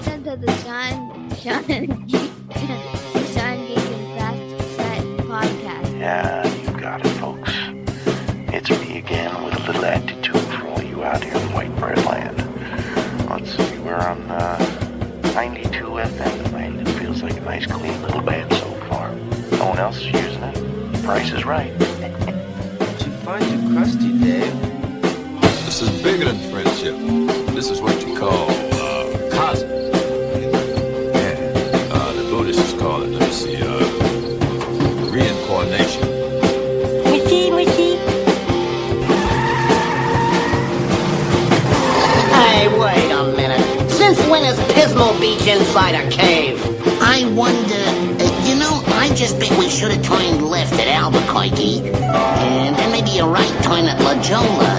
Welcome to the Sean and Geeking Fast Set podcast. Yeah, you got it, folks. It's me again with a little attitude for all you out here in white bread land. Let's see, we're on 92 FM tonight. It feels like a nice, clean little band so far. No one else is using it. Price is right. Did you find your crusty, Dave? This is bigger than friendship. This is what you call cosmos. Yeah. The Buddhists call it, let me see, reincarnation. Wiki. Hey, wait a minute. Since when is Pismo Beach inside a cave? I wonder, I just think we should have turned left at Albuquerque. And then maybe a right turn at La Jolla.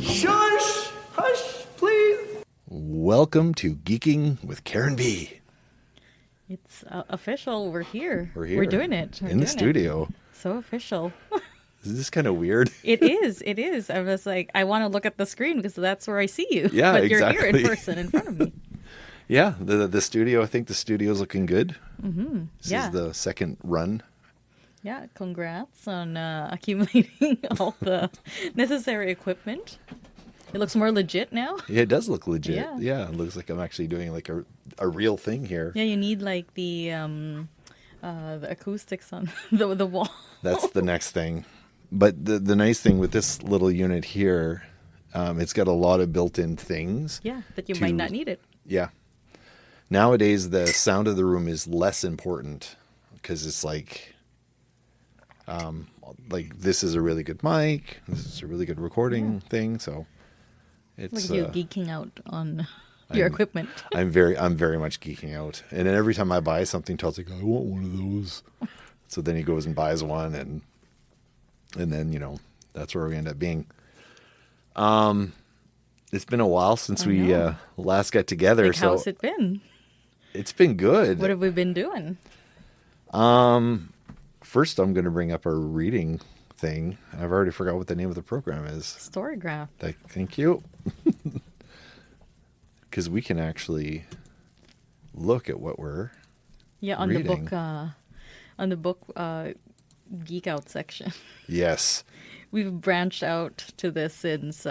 Shush! Hush, please! Welcome to Geeking with Karen B. It's official. We're here. We're doing it. We're in the doing studio. it. So official. Is this kind of weird? It is. I was like, I want to look at the screen because that's where I see you. Yeah, but exactly. You're here in person in front of me. Yeah, the studio, I think the studio's looking good. Mm-hmm. This is the second run. Yeah, congrats on accumulating all the necessary equipment. It looks more legit now. Yeah, it does look legit. Yeah. Yeah, it looks like I'm actually doing like a real thing here. Yeah, you need like the acoustics on the wall. That's the next thing. But the nice thing with this little unit here, it's got a lot of built-in things. Yeah, that you might not need it. Yeah. Nowadays, the sound of the room is less important because it's like this is a really good mic. This is a really good recording thing. So it's Look at you geeking out on your equipment. I'm very much geeking out. And then every time I buy something, Todd's like, I want one of those. So then he goes and buys one, and then that's where we end up being. It's been a while since we last got together. Like, how's it been? It's been good. What have we been doing? First, I'm going to bring up our reading thing. I've already forgot what the name of the program is. Storygraph. Thank you. Because we can actually look at what we're on reading. the book geek out section. Yes. We've branched out to this since 2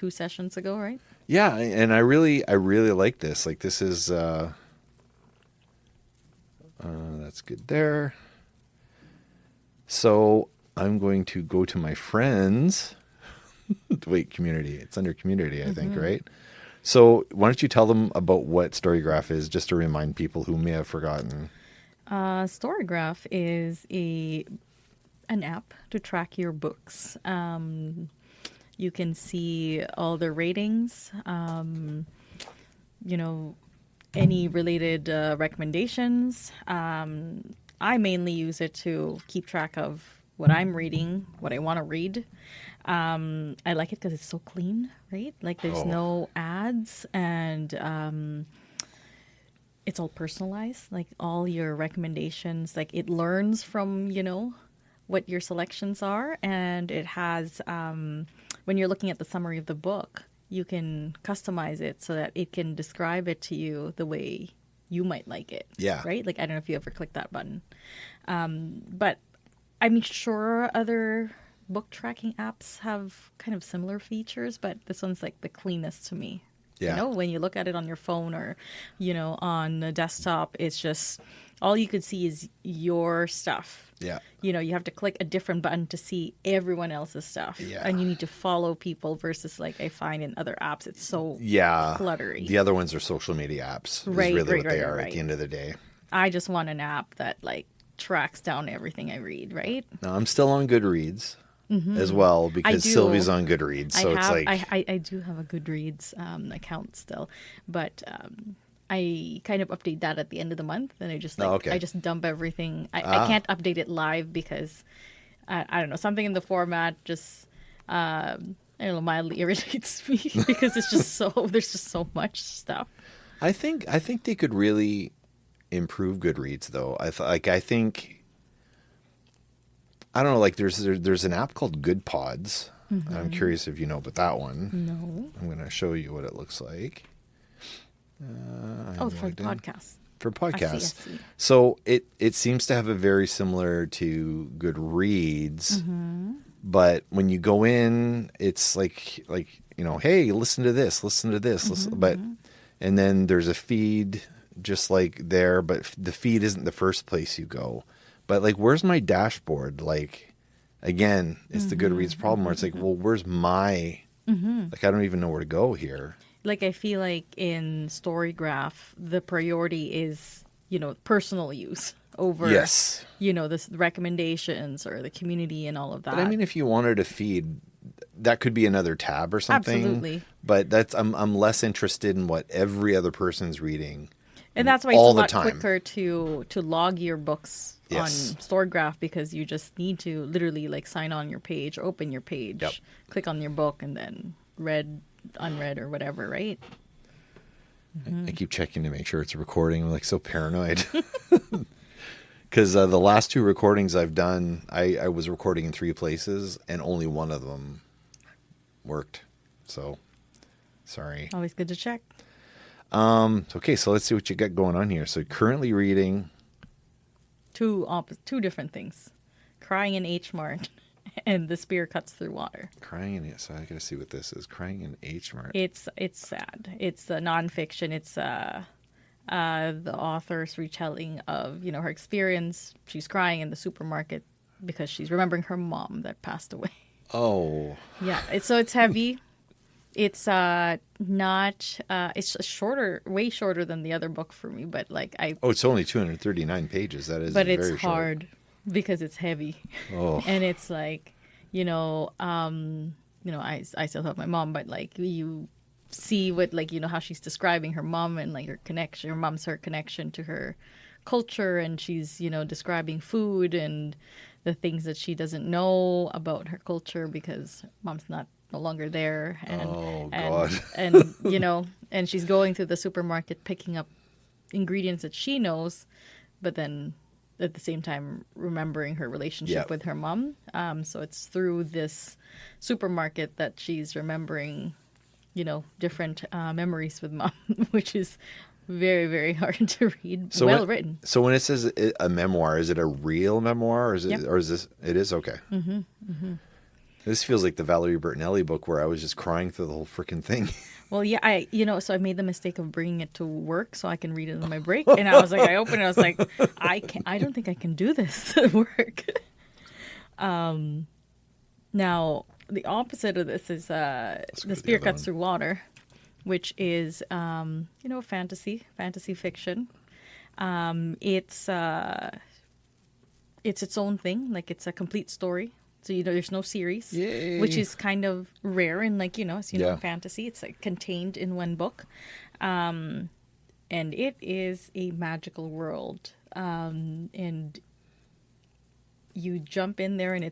sessions ago, right? Yeah, and I really like this. Like, this is that's good there. So I'm going to go to my friends. Wait, community. It's under community, I think, right? So why don't you tell them about what Storygraph is, just to remind people who may have forgotten. Storygraph is an app to track your books. You can see all the ratings, any related recommendations. I mainly use it to keep track of what I'm reading, what I want to read. I like it because it's so clean, right? Like, there's no ads, and it's all personalized. Like, all your recommendations, like, it learns from, what your selections are, and it has when you're looking at the summary of the book, you can customize it so that it can describe it to you the way you might like it. Yeah. Right? Like, I don't know if you ever clicked that button. But I'm sure other book tracking apps have kind of similar features, but this one's like the cleanest to me. Yeah. When you look at it on your phone or, on the desktop, it's just all you could see is your stuff. Yeah. You have to click a different button to see everyone else's stuff. Yeah. And you need to follow people versus, like, I find in other apps, it's so cluttery. The other ones are social media apps. Right, is really right, what they right, are right. at the end of the day. I just want an app that, like, tracks down everything I read, right? Now, I'm still on Goodreads as well, because Sylvie's on Goodreads. So I do have a Goodreads account still, but I kind of update that at the end of the month, and I just I just dump everything. I can't update it live because I don't know, something in the format just I don't know, mildly irritates me because it's just there's just so much stuff. I think they could really improve Goodreads though. I think I don't know. Like there's an app called Good Pods. I'm curious if you know about that one. No. I'm going to show you what it looks like. Oh, for podcasts. For podcasts. I see. So it seems to have a very similar to Goodreads, but when you go in, it's like hey, listen to this, and then there's a feed just like there, but the feed isn't the first place you go. But like, where's my dashboard? Like, again, it's the Goodreads problem where it's like, well, where's my like, I don't even know where to go here. Like, I feel like in Storygraph, the priority is, personal use over, Yes. the recommendations or the community and all of that. But I mean, if you wanted a feed, that could be another tab or something. Absolutely. But I'm less interested in what every other person's reading. And that's why it's all a the lot time. quicker to log your books on Storygraph, because you just need to literally like sign on your page, open your page, click on your book, and then read, unread, or whatever, right? I keep checking to make sure it's recording. I'm like so paranoid. Because the last 2 recordings I've done, I was recording in 3 places and only one of them worked. So, sorry. Always good to check. Okay, so let's see what you got going on here. So currently reading... Two different things. Crying in H Mart and The Spear Cuts Through Water. Crying in... So I got to see what this is. Crying in H Mart. It's sad. It's a nonfiction. It's the author's retelling of, her experience. She's crying in the supermarket because she's remembering her mom that passed away. Oh. Yeah. It's heavy. It's it's shorter, way shorter than the other book for me, but like it's only 239 pages. That is but very it's short. hard because it's heavy. Oh. And it's like, I still have my mom, but like you see what, like, how she's describing her mom and like her connection to her culture, and she's, describing food and the things that she doesn't know about her culture because mom's no longer there, God. and she's going through the supermarket picking up ingredients that she knows, but then at the same time remembering her relationship with her mom. So it's through this supermarket that she's remembering, different memories with mom, which is very, very hard to read. So written. So when it says a memoir, is it a real memoir, or is it, or is this? It is okay. This feels like the Valerie Bertinelli book where I was just crying through the whole freaking thing. Well, yeah, so I made the mistake of bringing it to work so I can read it on my break, and I was like, I opened it, I was like, I don't think I can do this at work. Now the opposite of this is The Spear Cuts Through Water, which is fantasy fiction. It's its own thing, like it's a complete story. So there's no series, which is kind of rare in fantasy. It's like contained in one book, and it is a magical world. And you jump in there, and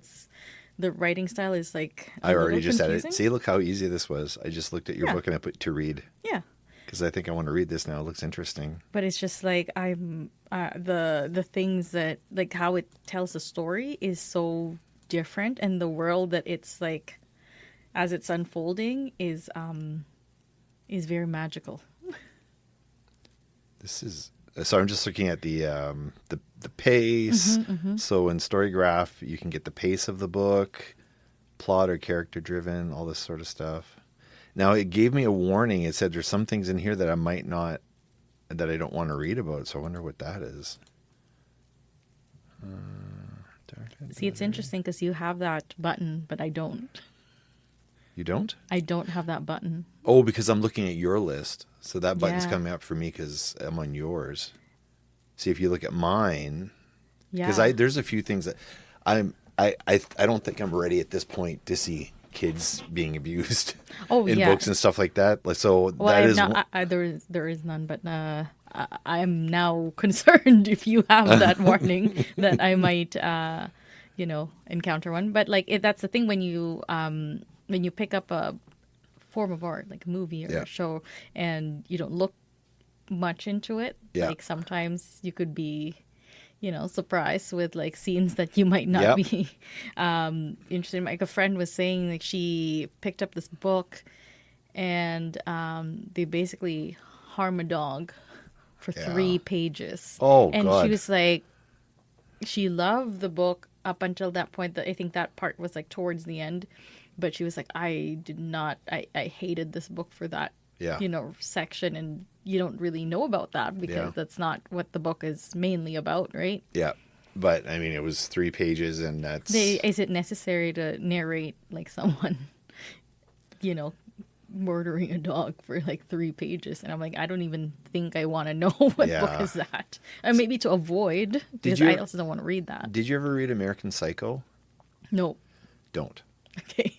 the writing style is like I already just confusing. had it. See, look how easy this was. I just looked at your book and I put to read. Yeah. Because I think I want to read this now. It looks interesting. But it's just like I'm the things that, like, how it tells the story is so different, and the world that it's like as it's unfolding is very magical. This is so. I'm just looking at the pace. So in Storygraph, you can get the pace of the book, plot or character driven, all this sort of stuff. Now it gave me a warning. It said there's some things in here that I don't want to read about. So I wonder what that is. See, it's interesting because you have that button, but I don't. You don't? I don't have that button. Oh, because I'm looking at your list. So that button's Yeah. coming up for me because I'm on yours. See, if you look at mine, Yeah. because there's a few things that I don't think I'm ready at this point to see kids being abused in books and stuff like that. So Well, that is there is none, but I am now concerned if you have that warning that I might encounter one. But like that's the thing when you pick up a form of art like a movie or a show, and you don't look much into it. Yeah. Like sometimes you could be, surprised with like scenes that you might not Yep. be interested in. Like a friend was saying, like she picked up this book, and they basically harm a dog for 3 pages. Oh, and God. she was like, she loved the book up until that point. That I think that part was like towards the end, but she was like, I hated this book for that, Yeah. section, and you don't really know about that because Yeah. that's not what the book is mainly about, right? Yeah. But I mean, it was 3 pages, and that's Is it necessary to narrate like someone, murdering a dog for like 3 pages? And I'm like, I don't even think I want to know what Yeah. book is that. And maybe to avoid, because you- I also don't want to read that. Did you ever read American Psycho? No. Don't. Okay.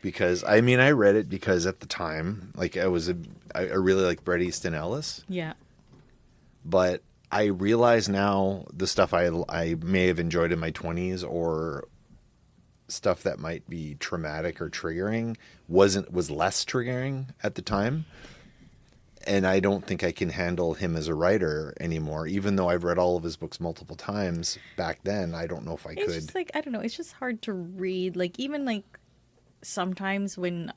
Because I mean, I read it because at the time, like I really like Bret Easton Ellis, Yeah. but I realize now the stuff I may have enjoyed in my 20s or stuff that might be traumatic or triggering was less triggering at the time. And I don't think I can handle him as a writer anymore, even though I've read all of his books multiple times back then. I don't know if I It's could. just like, I don't know, it's just hard to read. Like even like sometimes when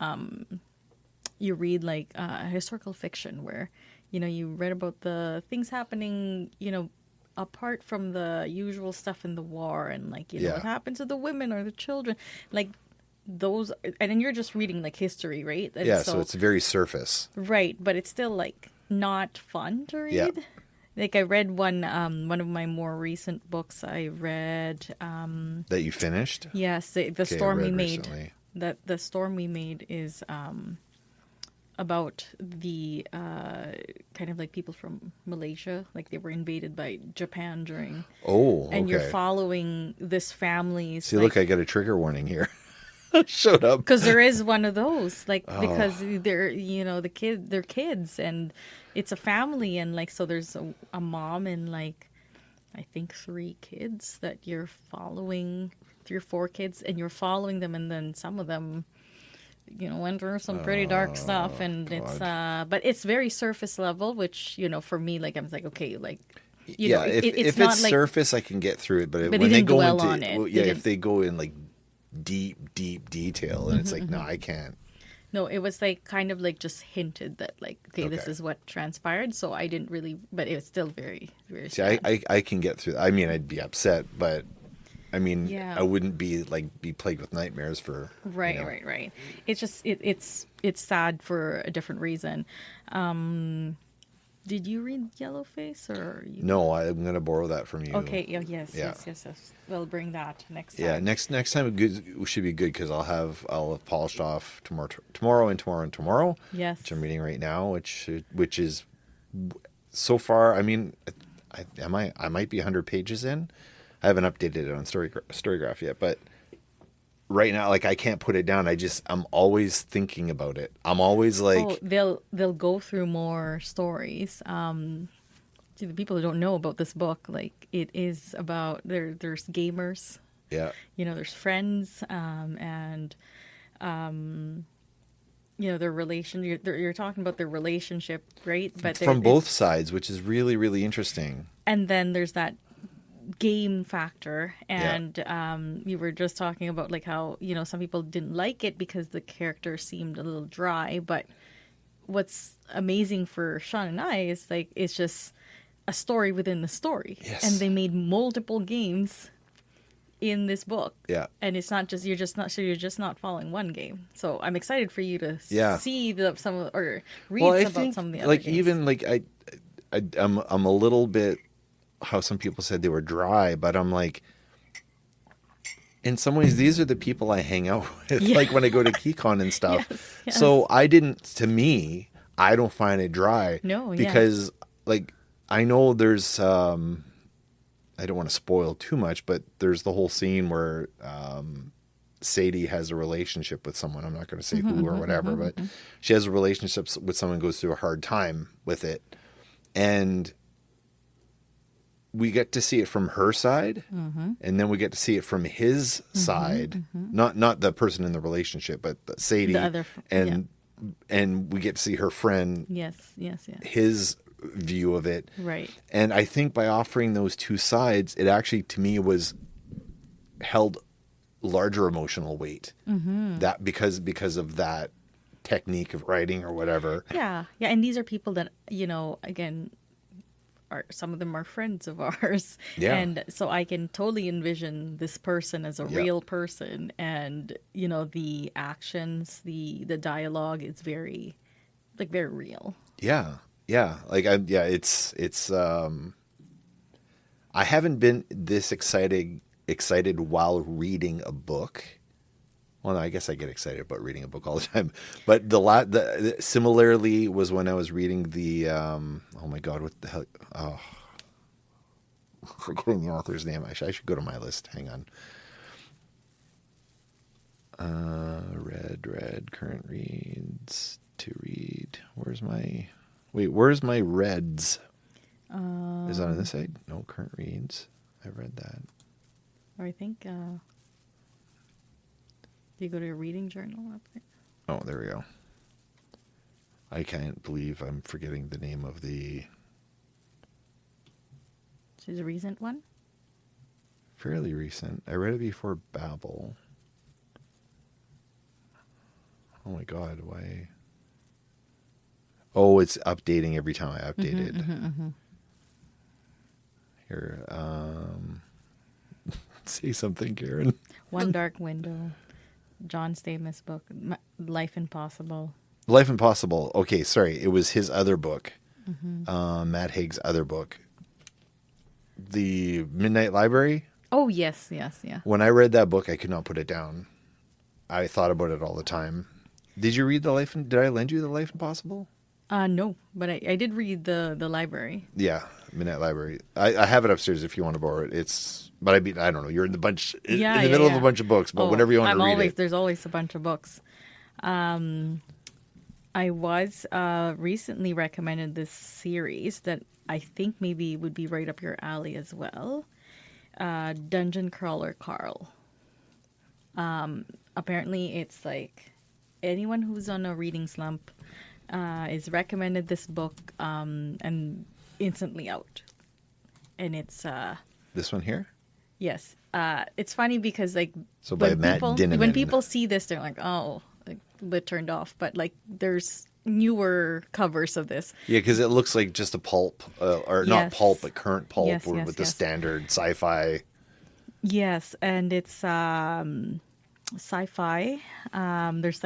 you read like historical fiction where, you read about the things happening, apart from the usual stuff in the war, and like, Yeah. what happened to the women or the children, like those, and then you're just reading like history, right? And Yeah, so it's very surface. right, but it's still like not fun to read. Yeah. Like I read one of my more recent books. I read That you finished? yes, the Okay, storm I we read made. recently. That the storm we made is about the kind of like people from Malaysia, like they were invaded by Japan during, Oh, okay. and you're following this family's. See, look, I got a trigger warning here. Showed up. Because there is one of those, like Oh. because they're they're kids, and it's a family, and like so there's a mom and like I think 3 kids that you're following, 3 or 4 kids, and you're following them, and then some of them went through some pretty dark stuff, and it's but it's very surface level, which for me, like I'm like, okay, like Yeah, if not it's like surface, I can get through it. But, But when they they didn't go dwell into on it. well, They yeah, if didn't- they go in like deep detail, and it's like, no, I can't. no, it was like kind of like just hinted that like, okay, this Okay. is what transpired, so I didn't really, but it was still very, very See, sad. I can get through. I mean, I'd be upset, but I mean, Yeah. I wouldn't be plagued with nightmares for Right, right. It's just it's sad for a different reason. Did you read Yellowface or you? No, I'm gonna borrow that from you. Okay. Yes. Yeah. Yes. We'll bring that next time. Yeah, next time it should be good because I'll have polished off tomorrow. Yes. Which I'm reading right now, which is so far. I mean, I might be 100 pages in. I haven't updated it on Storygraph yet, but right now, like I can't put it down. I'm always thinking about it. I'm always like, they'll go through more stories. To the people who don't know about this book, like it is about there's gamers, yeah, there's friends, and their relation. You're talking about their relationship, right? But from both sides, which is really, really interesting. and then there's that game factor, and you were just talking about like how some people didn't like it because the character seemed a little dry, but what's amazing for Sean and I is like it's just a story within the story. Yes. And they made multiple games in this book. Yeah. And it's not just you're just not following one game. So I'm excited for you to Yeah. see some of, or read Well, I about think some of the other like games. even like I'm a little bit how some people said they were dry, but I'm like, in some ways, these are the people I hang out with, Yeah. like when I go to KeyCon and stuff. Yes. So I don't find it dry. No, yeah. because like I know there's I don't want to spoil too much, but there's the whole scene where Sadie has a relationship with someone. I'm not going to say who or whatever, but she has a relationship with someone, goes through a hard time with it, and we get to see it from her side, and then we get to see it from his side. Not the person in the relationship, but Sadie, The other and we get to see her friend, Yes. his view of it. Right. And I think by offering those two sides, it actually, to me, was held larger emotional weight. That because of that technique of writing or whatever. Yeah. Yeah. And these are people that, again, some of them are friends of ours. Yeah. And so I can totally envision this person as a real person. And, the actions, the dialogue is very real. Yeah. Yeah. It's I haven't been this excited while reading a book. Well, I guess I get excited about reading a book all the time. But similarly was when I was reading the oh my God, what the hell? Oh, forgetting the author's name. I should go to my list. Hang on. Read current reads to read. Where's my reds? Is that on this side? No, current reads. I read that. Or I think, do you go to your reading journal up there? Oh, there we go. I can't believe I'm forgetting the name of the... She's a recent one? Fairly recent. I read it before Babel. Oh my God, why? Oh, it's updating every time I update it. Here, say something, Karen. One Dark Window. John Stamos' book, Life Impossible. Life Impossible. Okay, sorry. It was his other book. Matt Haig's other book. The Midnight Library. Oh, yes, yeah. When I read that book, I could not put it down. I thought about it all the time. Did you read did I lend you The Life Impossible? No, but I did read the library. Yeah, Midnight Library. I have it upstairs if you want to borrow it. But I don't know. You're in the middle of a bunch of books, but whenever you want to read it. There's always a bunch of books. I was recently recommended this series that I think maybe would be right up your alley as well. Dungeon Crawler Carl. Apparently it's like anyone who's on a reading slump is recommended this book and instantly out. And it's this one here? Yes. It's funny because so by Matt Dinniman. When people see this, they're like, oh, a bit turned off. But there's newer covers of this. Yeah, because it looks like just a pulp, or not pulp, but current pulp with the standard sci-fi. Yes, and it's sci-fi. There's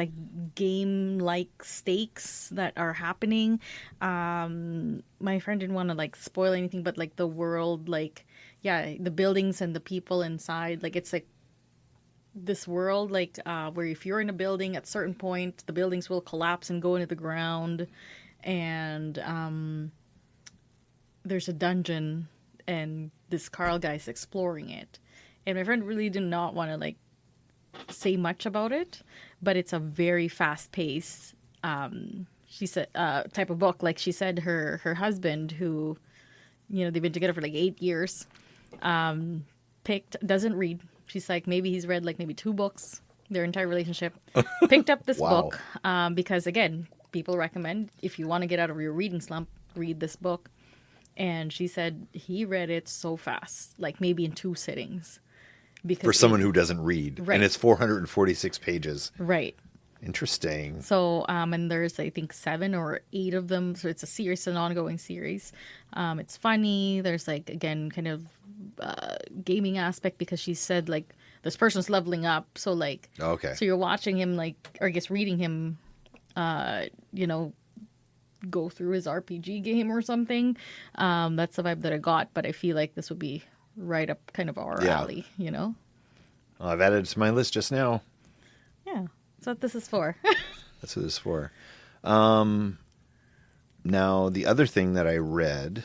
game-like stakes that are happening. My friend didn't want to spoil anything, but the world, the buildings and the people inside, it's this world where if you're in a building at a certain point, the buildings will collapse and go into the ground, and there's a dungeon, and this Carl guy's exploring it. And my friend really did not want to say much about it, but it's a very fast-paced she said type of book. She said her husband, who they've been together for 8 years, doesn't read. She's maybe he's read maybe 2 books their entire relationship. Picked up this book because again, people recommend, if you want to get out of your reading slump, read this book. And she said he read it so fast, maybe in 2 sittings. Because for someone who doesn't read. Right. And it's 446 pages. Right. Interesting. So, and there's, I think, 7 or 8 of them. So it's a series, an ongoing series. It's funny. There's, again, kind of gaming aspect because she said, this person's leveling up. So, okay. So you're watching him, or I guess reading him, go through his RPG game or something. That's the vibe that I got. But I feel like this would be right up kind of our alley, Well, I've added it to my list just now. Yeah, that's what this is for. That's what it's for. Now, the other thing that I read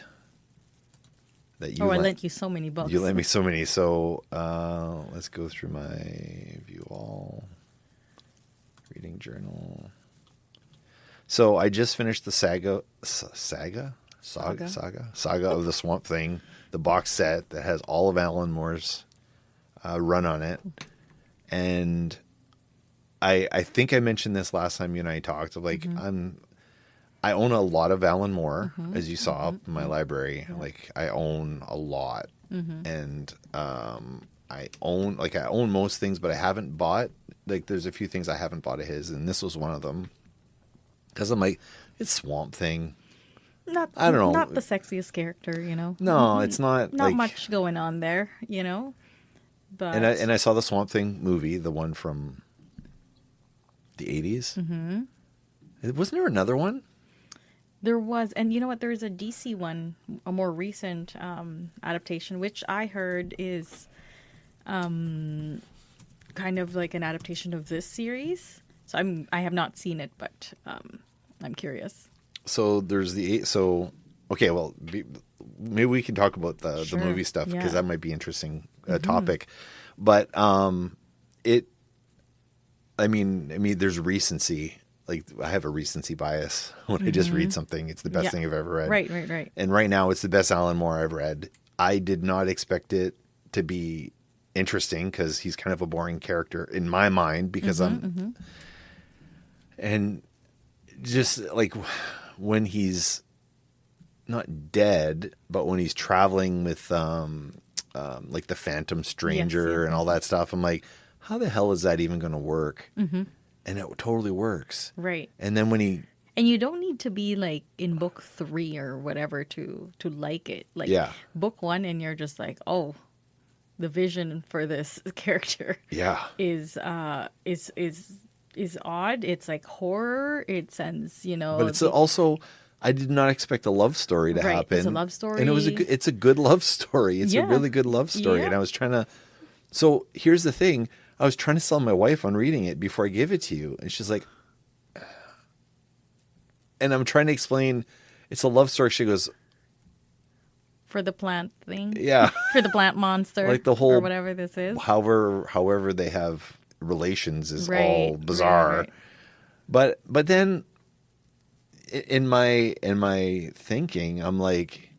that you... I lent you so many books. You lent me so many. So let's go through my view all. Reading journal. So I just finished the saga of the Swamp Thing. The box set that has all of Alan Moore's run on it. And I think I mentioned this last time you and I talked. I'm I own a lot of Alan Moore, as you saw up in my library. Yeah. Like I own a lot, and I own most things, but I haven't bought. Like there's a few things I haven't bought of his, and this was one of them. Because I'm like, it's Swamp Thing. I don't know. Not the sexiest character, you know. No, it's not. Not like, much going on there, you know. But And I saw the Swamp Thing movie, the one from the 80s. Wasn't there another one? there was, and you know what? There is a DC one, a more recent adaptation, which I heard is kind of like an adaptation of this series. So I have not seen it, but I'm curious. So there's okay, well, maybe we can talk about the Sure, movie stuff because yeah. that might be interesting topic. But I mean, there's recency. Like I have a recency bias when I just read something. It's the best Yeah. thing I've ever read. Right. And right now, it's the best Alan Moore I've read. I did not expect it to be interesting because he's kind of a boring character in my mind because and just like when he's not dead, but when he's traveling with like the Phantom Stranger Yes. and all that stuff, I'm like, how the hell is that even going to work? And it totally works. Right. And then when he And you don't need to be like in book 3 or whatever to like it. Like Yeah. book 1 and you're just like, oh, the vision for this character is odd. It's like horror. It sends, But it's also, I did not expect a love story to Right, happen. it's a love story. And it's a good love story. It's a Yeah. really good love story. Yeah. And I was trying to, so here's the thing. I was trying to sell my wife on reading it before I gave it to you. And she's like, and I'm trying to explain, it's a love story. She goes, for the plant thing. yeah. For the plant monster. Like the whole- or whatever this is. However they have relations is Right, all bizarre. right. But then in my thinking, I'm like,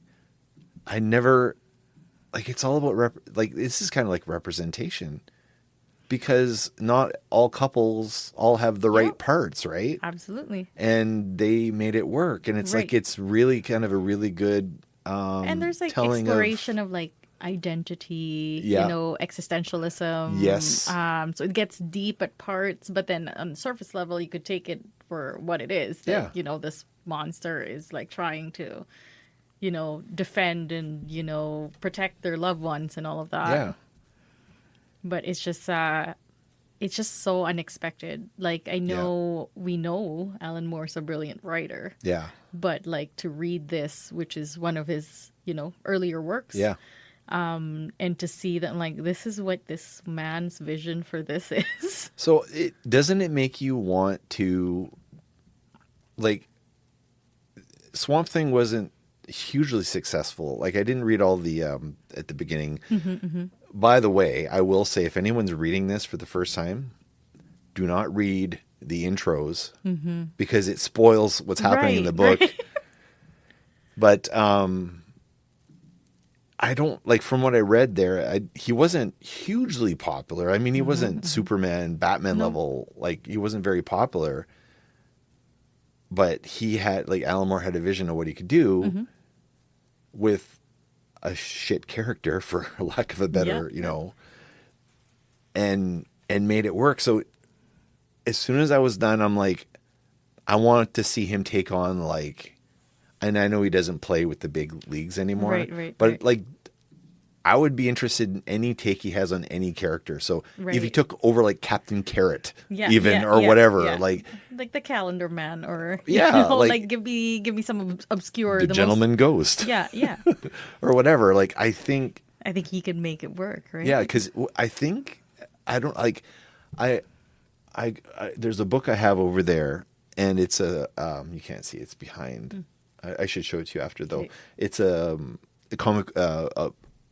I never, like, it's all about like this is kind of like representation because not all couples all have the right Yep. parts, right? Absolutely. And they made it work, and it's like Right. it's really kind of a really good And there's like telling exploration of like identity, Yeah. you know, existentialism. Yes. So it gets deep at parts, but then on the surface level, you could take it for what it is. That, Yeah. you know, this monster is like trying to, you know, defend and, you know, protect their loved ones and all of that. yeah. But it's just so unexpected. Like we know Alan Moore's a brilliant writer, Yeah. but like to read this, which is one of his, you know, earlier works. Yeah. And to see that, like, this is what this man's vision for this is. So doesn't it make you want to, like, Swamp Thing wasn't hugely successful. Like I didn't read all the at the beginning. By the way, I will say if anyone's reading this for the first time, do not read the intros because it spoils what's happening in the book. Right. But I don't like from what I read there. He wasn't hugely popular. I mean, he wasn't Superman, Batman level. Like he wasn't very popular. But he had like Alan Moore had a vision of what he could do with a shit character, for lack of a better, Yeah. you know, and made it work. So as soon as I was done, I'm like, I want to see him take on like. And I know he doesn't play with the big leagues anymore. Right, but right. like, I would be interested in any take he has on any character. So if he Right. took over like Captain Carrot, Yeah, even yeah, or yeah, whatever, yeah. like the Calendar Man, or Yeah, you know, like- like give me some obscure the Gentleman Ghost, Yeah. or whatever. Like I think, I think he could make it work, right? yeah, because I think I don't like I there's a book I have over there, and it's a you can't see it's behind. I should show it to you after though. Okay. It's a comic.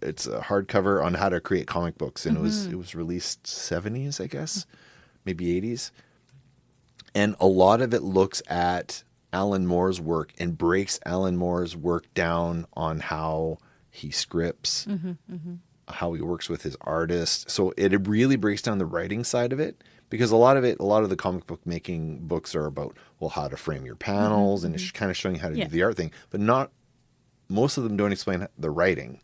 It's a hardcover on how to create comic books, and it was released 70s, I guess, maybe 80s. And a lot of it looks at Alan Moore's work and breaks Alan Moore's work down on how he scripts how he works with his artist. So it really breaks down the writing side of it, because a lot of the comic book making books are about, well, how to frame your panels and it's kind of showing how to do the art thing, but not most of them don't explain the writing.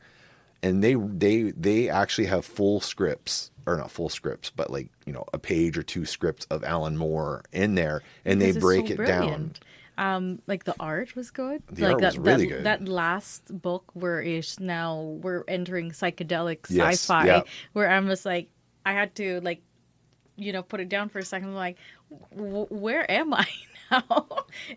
And they actually have full scripts, or not full scripts, but like, you know, a page or two scripts of Alan Moore in there, and Because they it's break so it brilliant. down. Like the art was good. The like art was really good. That last book where it's now we're entering psychedelic Yes, sci-fi, yeah. where I'm just like, I had to like, you know, put it down for a second. I'm like, where am I now?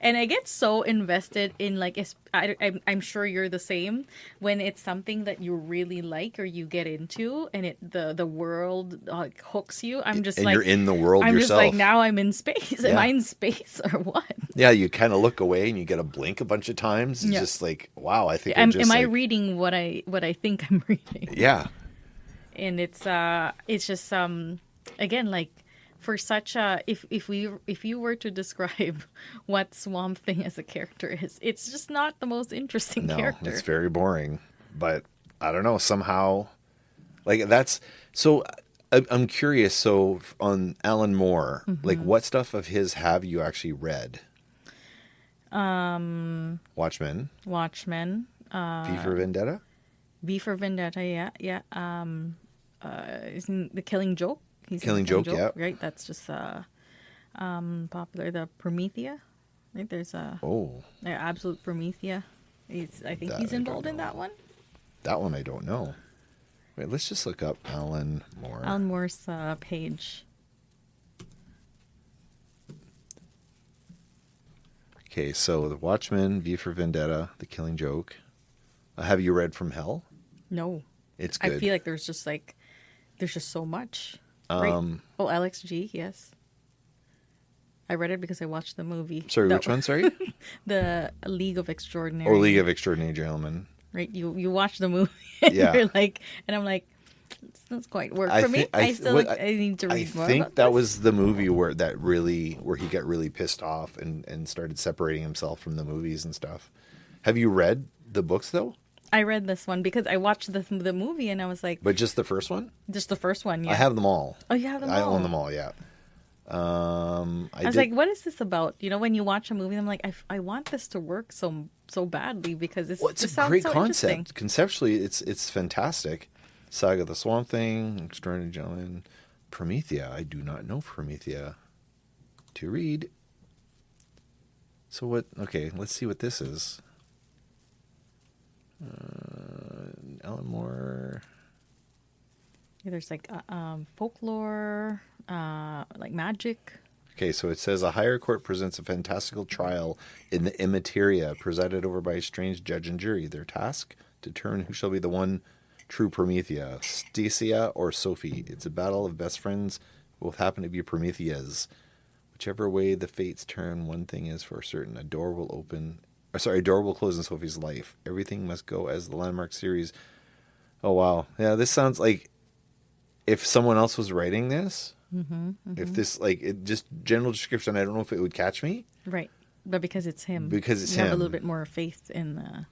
And I get so invested in like, I'm sure you're the same, when it's something that you really like or you get into, and the world hooks you. I'm just And like, you're in the world I'm yourself. just like, now I'm in space. Am Yeah. I in space or what? Yeah, you kind of look away and you get a blink a bunch of times. It's Yeah. just like, wow, I think Am just I like, reading what I think I'm reading? yeah. And it's just again, like, for such a, if you were to describe what Swamp Thing as a character is, it's just not the most interesting No, character. it's very boring. But I don't know, somehow, like that's so. I'm curious. So on Alan Moore, like what stuff of his have you actually read? Watchmen, Watchmen, V for Vendetta. V for Vendetta, yeah. Isn't The Killing Joke? He's in Killing The Joke, yeah. right. That's just popular. The Promethea, right? There's Oh, Absolute Promethea. I think That he's I don't involved in know. that one. that one I don't know. Wait, let's just look up Alan Moore. Alan Moore's page. Okay, so The Watchmen, V for Vendetta, The Killing Joke. Have you read From Hell? No, It's good. I feel like there's just so much. Right? Oh, LXG, yes. I read it because I watched the movie. Sorry, No, which one? Sorry. The League of Extraordinary. Oh, League of Extraordinary Gentlemen. Right, you watch the movie. And Yeah. You're like, and I'm like, this doesn't quite work for me. I need to read more. I think about that this. was the movie where he got really pissed off and started separating himself from the movies and stuff. Have you read the books though? I read this one because I watched the movie and I was like, But just the first one? just the first one. Yeah. I have them all. Oh, you have them I all. own them all. Yeah. I was like, what is this about? You know, when you watch a movie, I'm like, I want this to work so badly because Well, it's this a sounds great so interesting. concept. Conceptually, it's fantastic. Saga of the Swamp Thing, Extraordinary Gentleman, Promethea. I do not know Promethea to read. So what? Okay, let's see what this is. Alan Moore. Yeah, there's like folklore, like magic. Okay, so it says a higher court presents a fantastical trial in the immateria, presided over by a strange judge and jury. Their task: determine who shall be the one true Promethea, Stacia or Sophie. It's a battle of best friends, both happen to be Prometheas. Whichever way the fates turn, one thing is for certain: a door will open. A door will close in Sophie's life. Everything must go as the landmark series. Oh wow, yeah, this sounds like if someone else was writing this. If this just general description, I don't know if it would catch me. Right. But because it's him. Because it's you have a him. little bit more faith in the...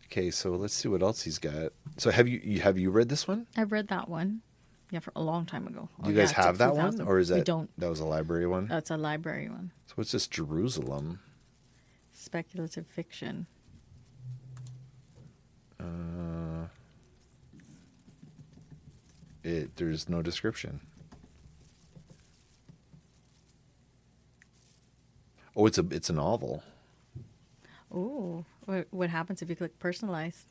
Okay, so let's see what else he's got. So have you read this one? I've read that one. Yeah, for a long time ago. Do you guys it's like have that 2000. one? Or is We that don't. that was a library one? It's a library one. So what's this Jerusalem? Speculative fiction. There's no description. Oh, it's a novel. Ooh. What happens if you click personalize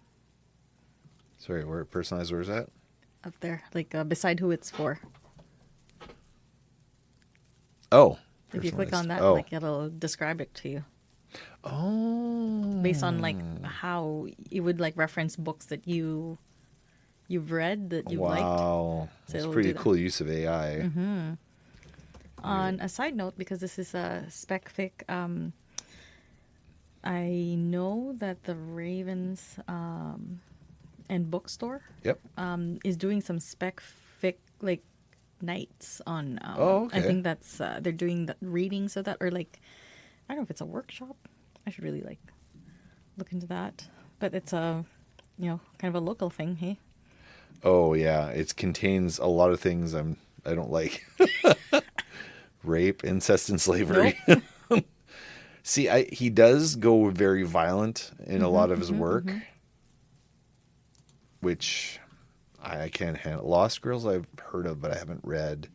Sorry, where personalized? Where's that? up there? Like beside who it's for. Oh, If you click on personalized. that, Oh. like it'll describe it to you. Oh. Based on like how it would like reference books that you've read that you liked. Wow. So That's it'll pretty do that. cool use of AI. On a side note, because this is a spec fic, I know that the Ravens and bookstore Yep. is doing some spec fic like nights on. Oh, okay. I think that's they're doing the readings of that, or like I don't know if it's a workshop. I should really like look into that. But it's a kind of a local thing, hey. Oh yeah, it contains a lot of things I don't like. Rape, incest, and slavery. See, he does go very violent in a lot of his work, which I can't handle. Lost Girls I've heard of, but I haven't read.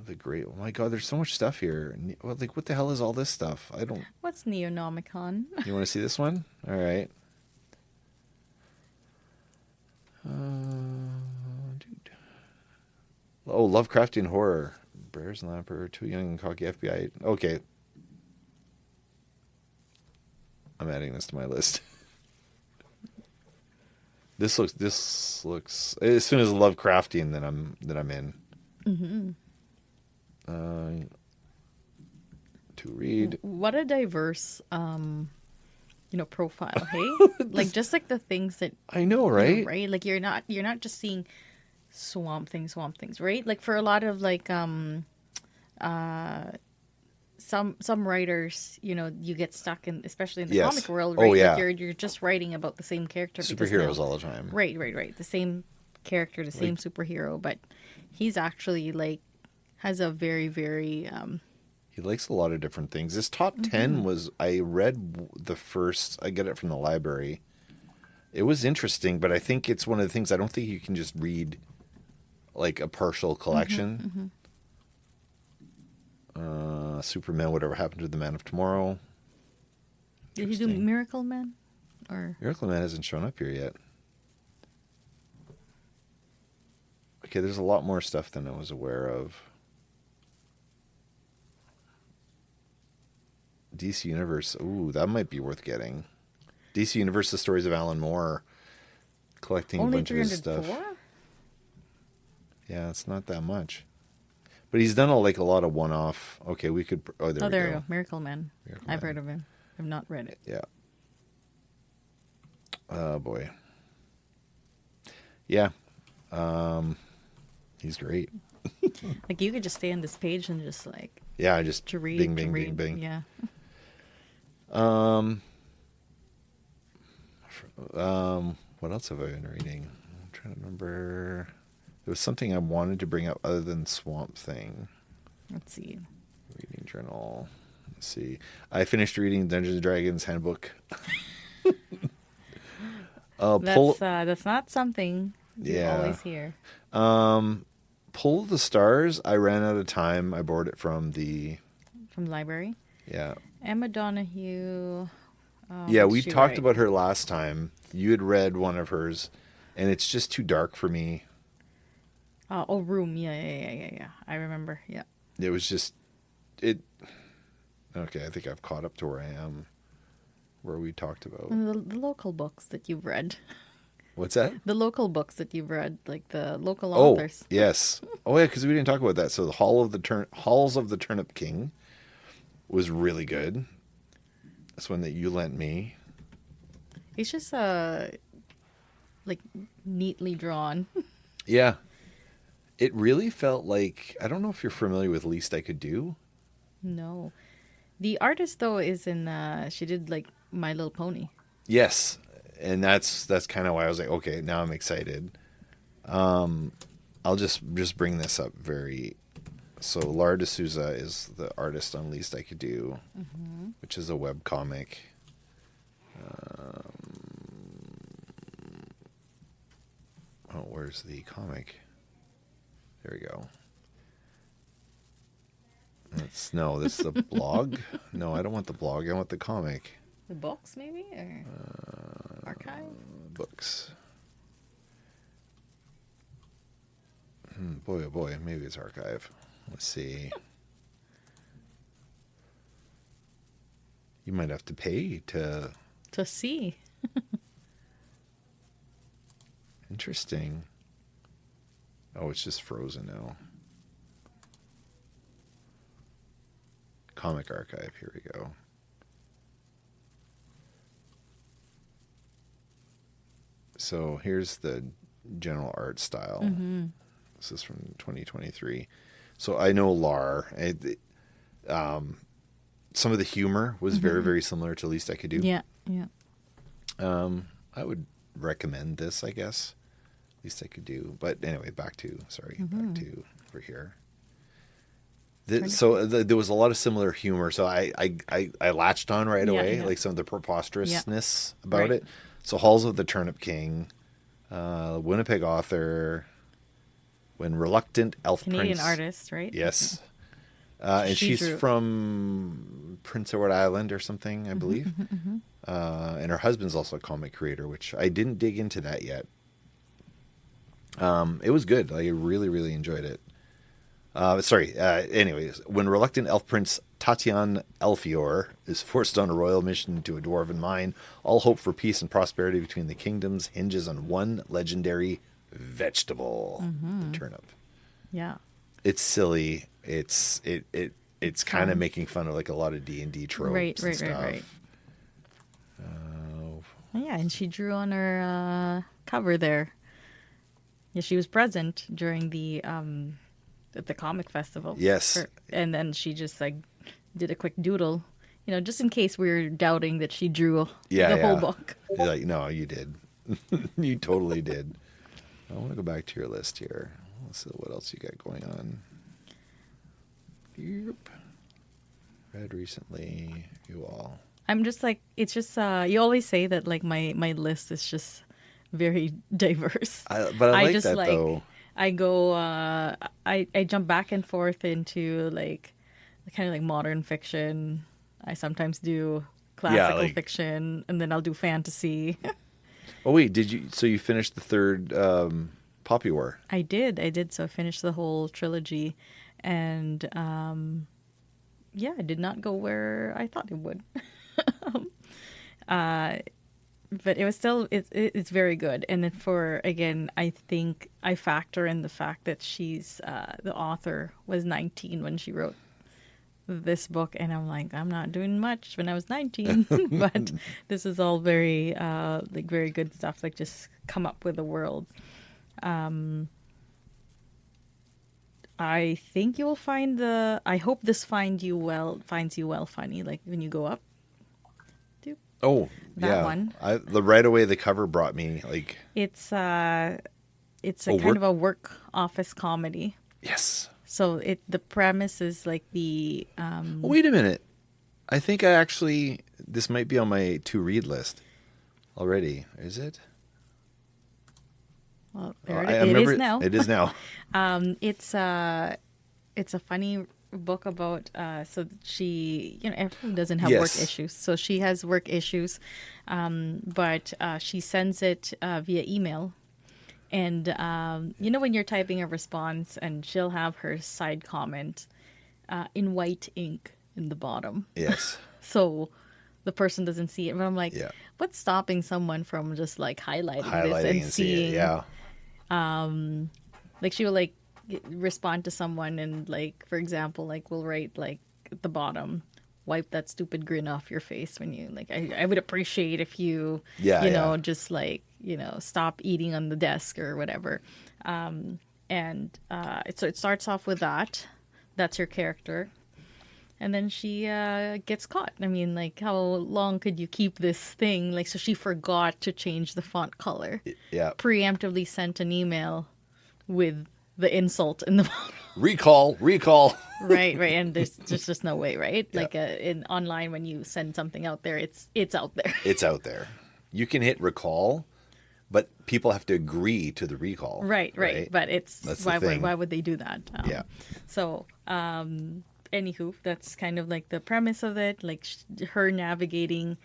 The Great. Oh my God, there's so much stuff here. Well, like, what the hell is all this stuff? I don't. What's Neonomicon? You want to see this one? All right. Dude. Oh, Lovecraftian horror. Bears and Lamper, Too Young and Cocky FBI. Okay. I'm adding this to my list. This looks as soon as Lovecraftian, then I'm in. To read. What a diverse profile, hey? Like just like the things that I know, right? right? Like you're not just seeing swamp things, right? Like for a lot of like some writers, you get stuck in, especially in the Yes. comic world, Oh, right? yeah. Like you're just writing about the same character. because Superheroes now- all the time. Right. The same character, the same superhero, but he's actually like has a very, very He likes a lot of different things. His top 10 was, I read the first, I get it from the library. It was interesting, but I think it's one of the things I don't think you can just read like a partial collection. Superman, Whatever Happened to the Man of Tomorrow. Did he do Miracle Man? Or Miracle Man hasn't shown up here yet. Okay, there's a lot more stuff than I was aware of. DC Universe. Ooh, that might be worth getting. DC Universe, The Stories of Alan Moore. Collecting only a bunch of his stuff. 304? Yeah, it's not that much. But he's done a lot of one-off. Okay, we could... Oh, there we go. Miracle Man. Miracle I've Man. heard of him. I've not read it. Yeah. Oh, boy. Yeah. He's great. Like you could just stay on this page and just like Yeah, I just to read, bing, to bing, read. bing, bing. Yeah. What else have I been reading? I'm trying to remember. There was something I wanted to bring up other than Swamp Thing. Let's see. Reading journal. Let's see. I finished reading Dungeons and Dragons Handbook. That's not something you Yeah. always hear. Pull of the Stars. I ran out of time. I borrowed it from the... From the library. Yeah. Emma Donahue. Yeah, what's we she talked write? about her last time. You had read one of hers, and it's just too dark for me. Room. Yeah. I remember. Yeah. It was just... Okay, I think I've caught up to where I am, where we talked about... And the local books that you've read. What's that? The local books that you've read, like the local Oh, authors. yes. Oh, yeah, because we didn't talk about that. So the Halls of the Turnip King was really good. That's one that you lent me. It's just like neatly drawn. Yeah. It really felt like... I don't know if you're familiar with Least I Could Do. No. The artist though is in she did like My Little Pony. Yes. And that's kind of why I was like, okay, now I'm excited. I'll just bring this up very... So Lara D'Souza is the artist on Least I Could Do, which is a webcomic. Where's the comic? There we go. This is the blog. No, I don't want the blog. I want the comic. The books maybe or archive. Books. Boy, oh boy, maybe it's archive. Let's see. You might have to pay to... To see. Interesting. Oh, it's just frozen now. Comic archive. Here we go. So here's the general art style. This is from 2023. So I know Lar. Some of the humor was very, very similar to Least I Could Do. Yeah. I would recommend this, I guess. At least I could do. But anyway, back to over here. There was a lot of similar humor, so I latched on right away, like some of the preposterousness about it. So Halls of the Turnip King, Winnipeg author, When Reluctant Elf Canadian Prince. artist, right? Yes. And she's drew. From Prince Edward Island or something, I believe. And her husband's also a comic creator, which I didn't dig into that yet. It was good. I really, really enjoyed it. Anyways, when reluctant elf prince Tatian Elfior is forced on a royal mission to a dwarven mine, all hope for peace and prosperity between the kingdoms hinges on one legendary vegetable, the turnip. Yeah. It's silly. It's kind of making fun of like a lot of D&D tropes and stuff. Right. Yeah, and she drew on her cover there. Yeah, she was present during the at the comic festival. Yes. And then she just like did a quick doodle, just in case we were doubting that she drew the whole book. You're like, no, you did. You totally did. I want to go back to your list here. Let's see what else you got going on. Yep. Read recently. You all. I'm just like, it's just, you always say that like my list is just very diverse. But I like that though. I go, I jump back and forth into like kind of like modern fiction. I sometimes do classical fiction, and then I'll do fantasy. Oh wait, so you finished the third Poppy War? I did. So I finished the whole trilogy, and I did not go where I thought it would. But it was still, it's very good. And then I think I factor in the fact that she's, the author was 19 when she wrote this book. And I'm like, I'm not doing much when I was 19, but this is all very, like very good stuff. Like just come up with a world. I think you'll find I hope this finds you well funny. Like when you go up. Oh, that one. Right away the cover brought me like. It's a kind of a work office comedy. Yes. So the premise is like the. Wait a minute, I think this might be on my to read list already. Is it? Well, it is now. It is now. It's a funny book about so she everyone doesn't have work issues, so she has work issues, but she sends it via email, and when you're typing a response and she'll have her side comment in white ink in the bottom, so the person doesn't see it. But I'm like, what's stopping someone from just like highlighting this and seeing it? Like she will like respond to someone and like, for example, like we'll write like at the bottom, wipe that stupid grin off your face when you like, I would appreciate if you just like stop eating on the desk or whatever. So it starts off with that's her character, and then she gets caught. I mean, like, how long could you keep this thing? Like, so she forgot to change the font color. Preemptively sent an email with the insult in the bottom. Recall. Right. And there's just no way, right? Yeah. Like in online, when you send something out there, it's out there. It's out there. You can hit recall, but people have to agree to the recall. Right. But why would they do that? So, anywho, that's kind of like the premise of it. Like her navigating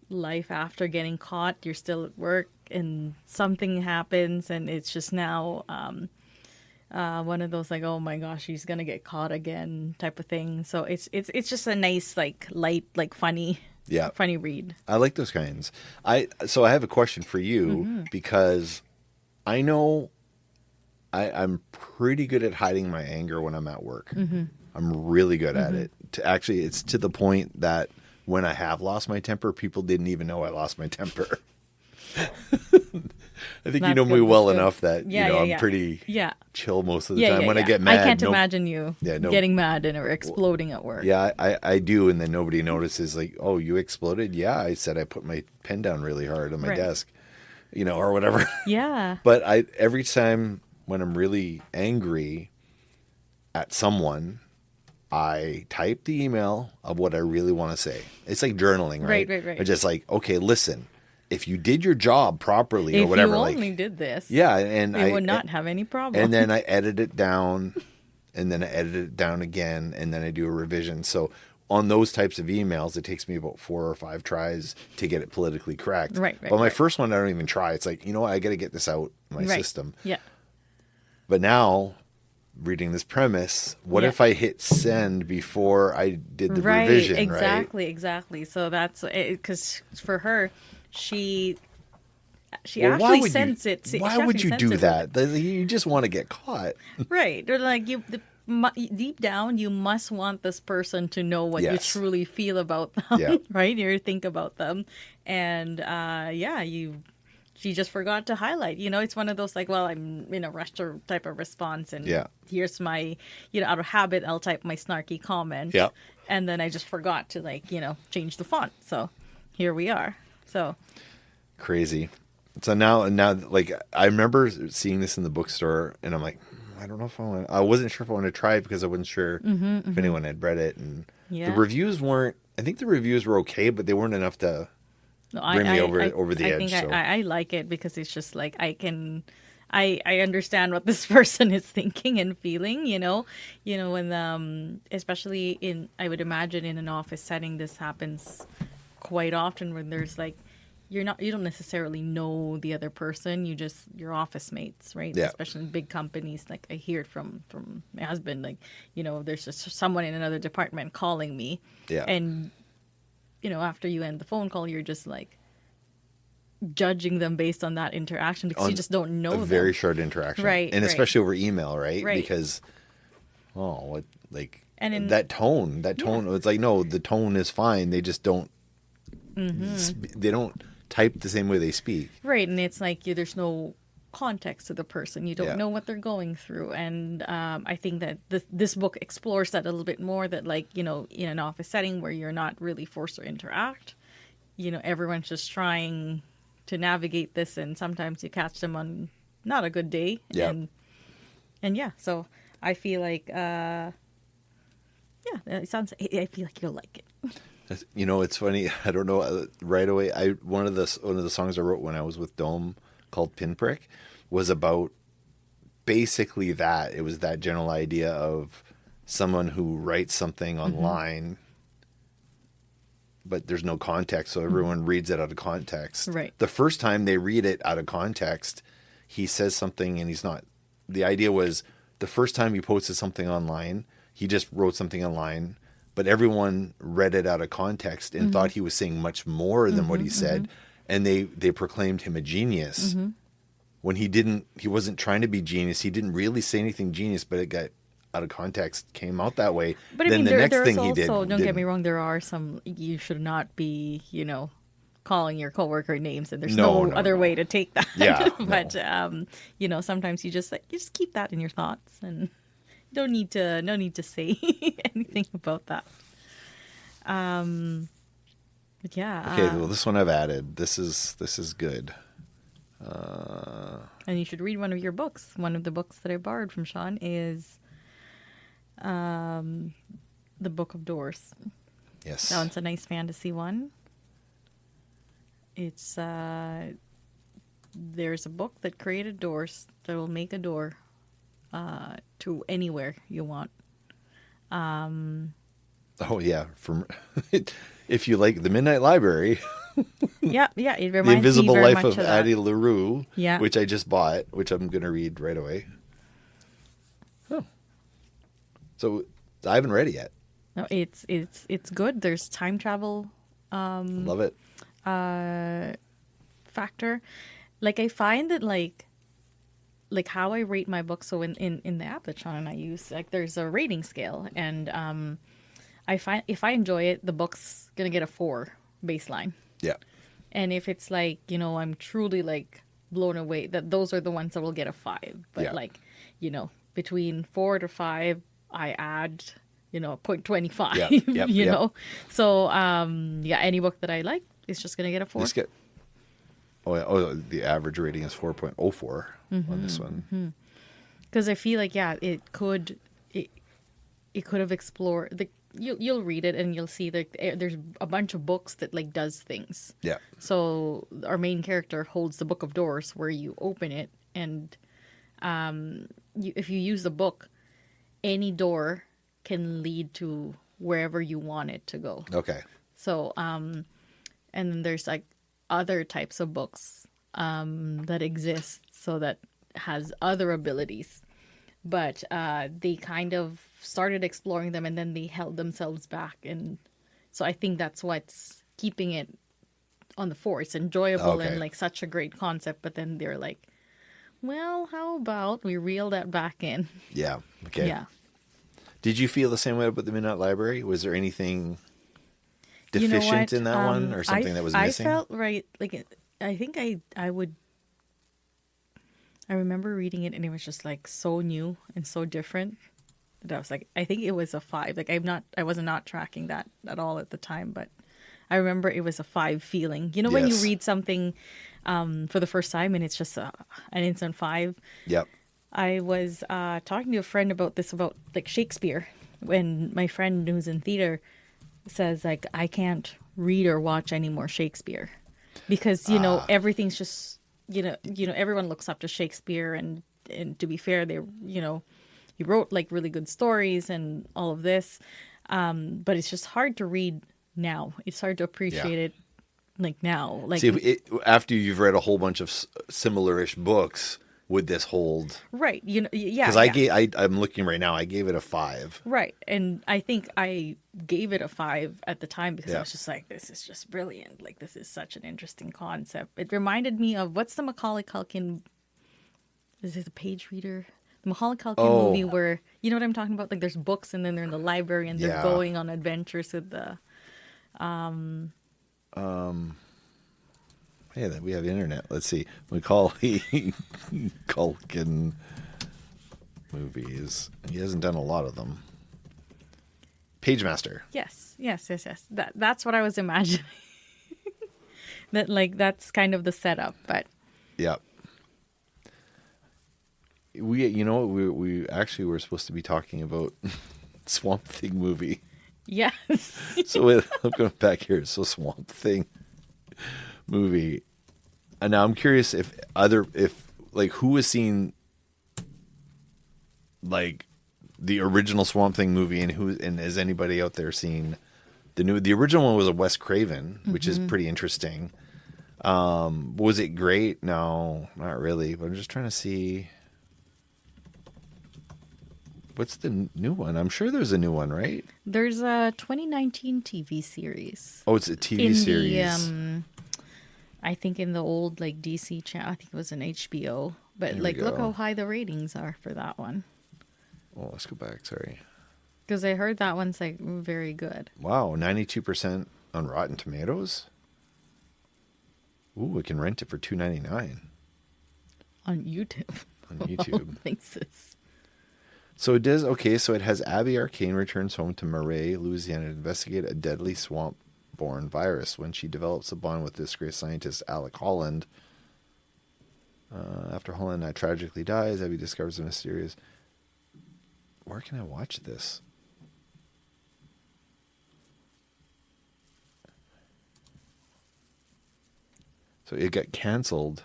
life after getting caught. You're still at work and something happens, and it's just now one of those like, oh my gosh, she's gonna get caught again type of thing. So it's just a nice like light, like funny read. I like those kinds. So I have a question for you, because I know I'm pretty good at hiding my anger when I'm at work. I'm really good at it. It's to the point that when I have lost my temper, people didn't even know I lost my temper. I think you know me well enough that I'm pretty chill most of the time. When I get mad, I can't imagine you getting mad or exploding at work. Yeah, I do, and then nobody notices. Like, oh, you exploded? Yeah, I said I put my pen down really hard on my desk. or whatever. Yeah. But every time when I'm really angry at someone, I type the email of what I really want to say. It's like journaling, right? Right. It's just like, okay, listen, if you did your job properly or If whatever, you like, only did this, yeah, and we would not have any problem. And then I edit it down, and then I edit it down again, and then I do a revision. So on those types of emails, it takes me about 4 or 5 tries to get it politically correct. Right. But my first one, I don't even try. It's like, I got to get this out of my system. Yeah. But now, reading this premise, what if I hit send before I did the revision, Exactly. So that's because for her, she Well, actually sends it. Why would you do that? You just want to get caught. Right. Or like deep down, you must want this person to know what you truly feel about them, right? You think about them. And she just forgot to highlight. It's one of those like, well, I'm in a rush type of response. And here's my, out of habit, I'll type my snarky comment. Yeah. And then I just forgot to change the font. So here we are. So crazy. So now, like, I remember seeing this in the bookstore, and I'm like, I don't know if I wasn't sure if I wanted to try it because I wasn't sure if anyone had read it. And the reviews weren't, I think the reviews were okay, but they weren't enough to bring me over the edge. I think I like it because it's just like I understand what this person is thinking and feeling, when especially I would imagine in an office setting, this happens quite often when there's like, you don't necessarily know the other person, your office mates, right? Yeah. Especially in big companies. Like I hear it from my husband, like, there's just someone in another department calling me. Yeah. And, after you end the phone call, you're just like judging them based on that interaction because you just don't know them. Very short interaction. Right. And especially over email, right? Right. Because, and that tone, it's like, no, the tone is fine. They just don't, they don't type the same way they speak. Right. And it's like there's no context to the person. You don't know what they're going through. And I think that this book explores that a little bit more, that like, in an office setting where you're not really forced to interact, everyone's just trying to navigate this, and sometimes you catch them on not a good day. Yeah. And so I feel like, it sounds, I feel like you'll like it. It's funny. I don't know. Right away, one of the songs I wrote when I was with Dome, called Pinprick, was about basically that. It was that general idea of someone who writes something online, but there's no context, so everyone reads it out of context. Right. The first time they read it out of context, he says something and he's not. The idea was the first time he posted something online, he just wrote something online, but everyone read it out of context and thought he was saying much more than what he said. And they proclaimed him a genius when he didn't. He wasn't trying to be genius. He didn't really say anything genius, but it got out of context, came out that way. But then I mean, the next thing also, he did. don't get me wrong, there are some, you should not be, calling your coworker names, and there's no other way to take that. Yeah. But sometimes you just keep that in your thoughts, and no need to say anything about that. But yeah. Okay, well, this one I've added. This is good. And you should read one of your books. One of the books that I borrowed from Sean is The Book of Doors. Yes. That one's a nice fantasy one. It's there's a book that created doors that will make a door to anywhere you want. Oh yeah, from if you like the Midnight Library. Yeah, it reminds The Invisible me very Life much of of that. Addie LaRue, Yeah. which I just bought, which I'm going to read right away. Oh. So I haven't read it yet. No, it's good. There's time travel Love it. factor. Like I find that like how I rate my books. So in the app that Sean and I use, like there's a rating scale, and I find if I enjoy it, the book's gonna get a 4 baseline. Yeah. And if it's like, I'm truly like blown away, that those are the ones that will get a 5. But Yeah. like, between 4 to 5, I add, 0.25, Yep. you know? So, any book that I like is just going to get a 4. Just get. The average rating is 4.04 on this one. Because I feel like it could have explored you'll read it and you'll see that there's a bunch of books that like does things. Yeah. So our main character holds the book of doors where you open it, and if you use the book, any door can lead to wherever you want it to go. Okay. So and then there's like other types of books that exist, so that has other abilities. But they kind of started exploring them, and then they held themselves back. And so I think that's what's keeping it on the floor. It's enjoyable and like such a great concept. But then they're like, well, how about we reel that back in? Yeah. Okay. Yeah. Did you feel the same way about the Midnight Library? Was there anything deficient in that one, or something that was missing? I felt right. Like, I think I would. I remember reading it, and it was just like so new and so different that I was like, I think it was a 5. Like I was not tracking that at all at the time, but I remember it was a 5 feeling. You know, when you read something for the first time and it's just an instant 5. Yep. I was talking to a friend about like Shakespeare, when my friend who's in theater says like, I can't read or watch any more Shakespeare because, you know, everything's just, you know, everyone looks up to Shakespeare, and to be fair, he wrote like really good stories and all of this. But it's just hard to read now. It's hard to appreciate it like now. Like, see, after you've read a whole bunch of similar-ish books, would this hold? Right. You know, yeah. Because I'm looking right now. I gave it a 5. Right. And I think I gave it a 5 at the time because I was just like, this is just brilliant. Like, this is such an interesting concept. It reminded me of, what's the Macaulay Culkin, is it the Page Reader? The Macaulay Culkin movie where, you know what I'm talking about? Like, there's books and then they're in the library and they're going on adventures with the... Yeah, we have the internet. Let's see. Macaulay Culkin movies. He hasn't done a lot of them. Pagemaster. Yes. That's what I was imagining. That's kind of the setup, but... Yep. We actually were supposed to be talking about Swamp Thing movie. Yes. So I'm going back here. So Swamp Thing movie. And now I'm curious if who has seen like the original Swamp Thing movie, and has anybody out there seen the original one? Was a Wes Craven, which is pretty interesting. Was it great? No, not really. But I'm just trying to see what's the new one. I'm sure there's a new one, right? There's a 2019 TV series. Oh, it's a TV series. I think in the old like DC channel. I think it was an HBO. But look how high the ratings are for that one. Oh, let's go back. Sorry. Because I heard that one's like very good. Wow, 92% on Rotten Tomatoes. Ooh, we can rent it for $2.99 on YouTube. On YouTube. Thanks. So it does. Okay, so it has Abby Arcane returns home to Marais, Louisiana, to investigate a deadly swamp-borne virus. When she develops a bond with disgraced scientist Alec Holland, after Holland tragically dies, Abby discovers a mysterious. Where can I watch this? So it got canceled.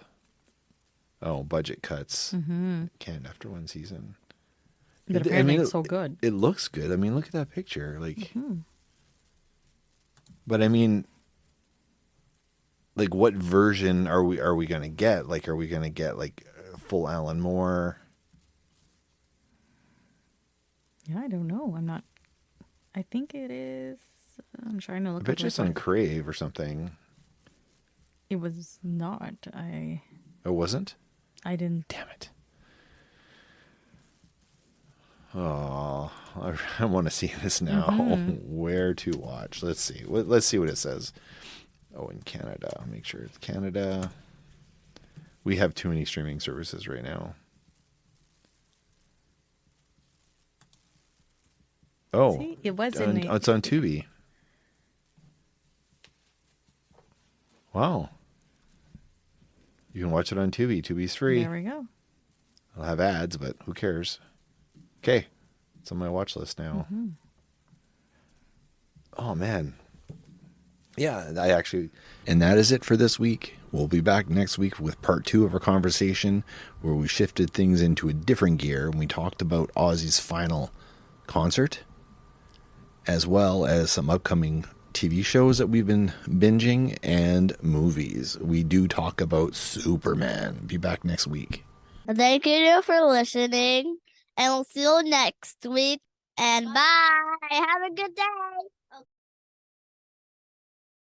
Oh, budget cuts. Canned after one season. But apparently it's so good. It looks good. I mean, look at that picture. Like, but I mean, like, what version are we gonna get? Like, are we gonna get like full Alan Moore? Yeah, I don't know. I'm not. I think it is. I'm trying to look. I bet it's on Crave or something. It was not. It wasn't? I didn't. Damn it. Oh, I want to see this now. Where to watch? Let's see. Let's see what it says. Oh, in Canada. Make sure it's Canada. We have too many streaming services right now. Oh, see, it was it's on Tubi. Wow. You can watch it on Tubi. Tubi's free. There we go. I'll have ads, but who cares? Okay. It's on my watch list now. Mm-hmm. Oh, man. Yeah, and that is it for this week. We'll be back next week with part 2 of our conversation where we shifted things into a different gear and we talked about Ozzy's final concert as well as some upcoming TV shows that we've been binging and movies. We do talk about Superman. Be back next week. Thank you for listening, and we'll see you next week. And bye. Have a good day.